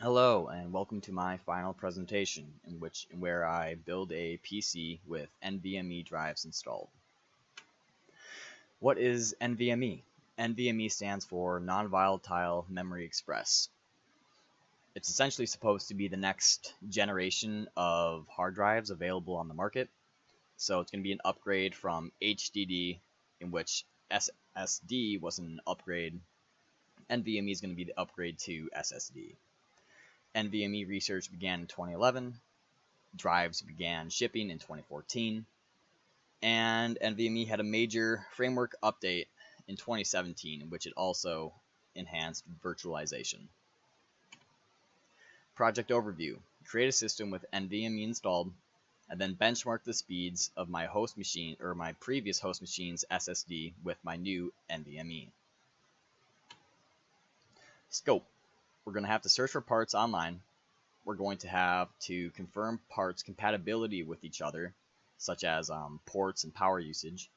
Hello and welcome to my final presentation where I build a PC with NVMe drives installed. What is NVMe? NVMe stands for Non-Volatile Memory Express. It's essentially supposed to be the next generation of hard drives available on the market. So it's going to be an upgrade from HDD, in which SSD was an upgrade. NVMe is going to be the upgrade to SSD. NVMe research began in 2011, drives began shipping in 2014, and NVMe had a major framework update in 2017 in which it also enhanced virtualization. Project overview. Create a system with NVMe installed, and then benchmark the speeds of my host machine or my previous host machine's SSD with my new NVMe. Scope. We're going to have to search for parts online. We're going to have to confirm parts compatibility with each other, such as ports and power usage.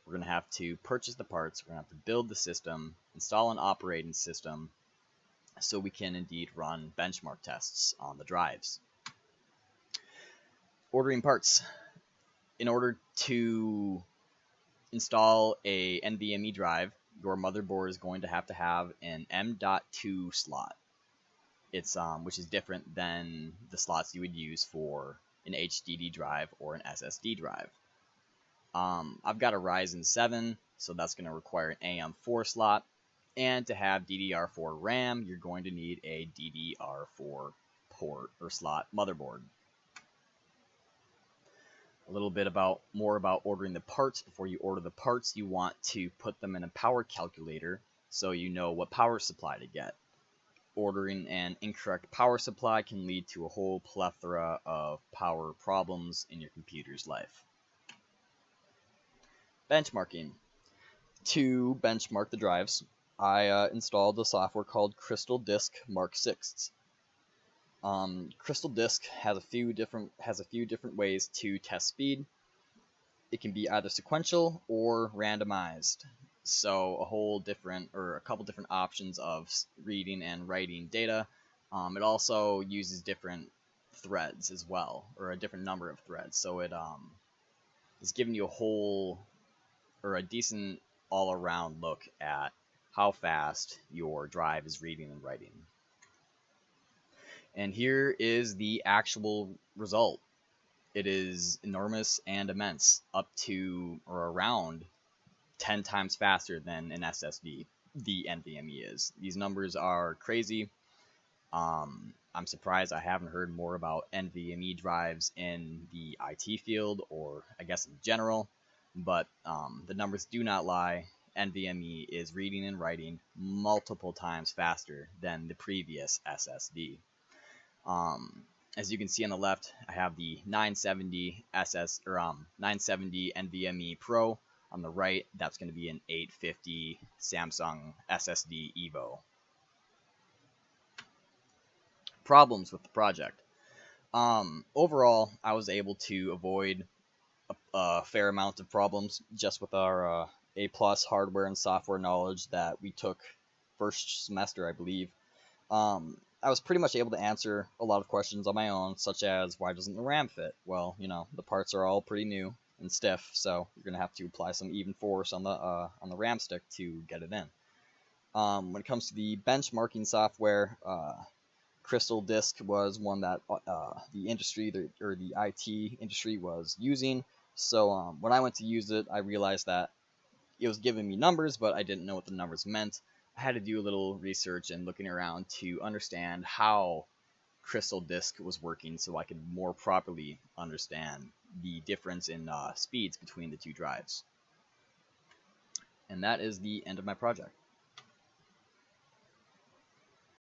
We're going to have to purchase the parts. We're going to have to build the system, install an operating system, so we can indeed run benchmark tests on the drives. Ordering parts. In order to install a NVMe drive, your motherboard is going to have an M.2 slot. It's which is different than the slots you would use for an HDD drive or an SSD drive. I've got a Ryzen 7, so that's going to require an AM4 slot, and to have DDR4 RAM, you're going to need a DDR4 port or slot motherboard. A little bit more about ordering the parts. Before you order the parts, you want to put them in a power calculator so you know what power supply to get. Ordering an incorrect power supply can lead to a whole plethora of power problems in your computer's life. Benchmarking. To benchmark the drives, I installed a software called Crystal Disk Mark 6. Crystal Disk has a few different ways to test speed. It can be either sequential or randomized. So a couple different options of reading and writing data. It also uses different threads as well, or a different number of threads. So it is giving you a decent all-around look at how fast your drive is reading and writing. And here is the actual result. It is enormous and immense, up to or around 10 times faster than an SSD, the NVMe is. These numbers are crazy. I'm surprised I haven't heard more about NVMe drives in the IT field, or I guess in general, but the numbers do not lie. NVMe is reading and writing multiple times faster than the previous SSD. As you can see on the left, I have the 970 970 NVMe Pro. On the right, that's going to be an 850 Samsung SSD Evo. Problems with the project. Overall, I was able to avoid a fair amount of problems just with our A+ hardware and software knowledge that we took first semester, I believe. I was pretty much able to answer a lot of questions on my own, such as, why doesn't the RAM fit? Well, the parts are all pretty new and stiff, so you're going to have to apply some even force on the RAM stick to get it in. When it comes to the benchmarking software, Crystal Disk was one that the IT industry was using. So when I went to use it, I realized that it was giving me numbers, but I didn't know what the numbers meant. I had to do a little research and looking around to understand how Crystal Disk was working so I could more properly understand the difference in speeds between the two drives. And that is the end of my project.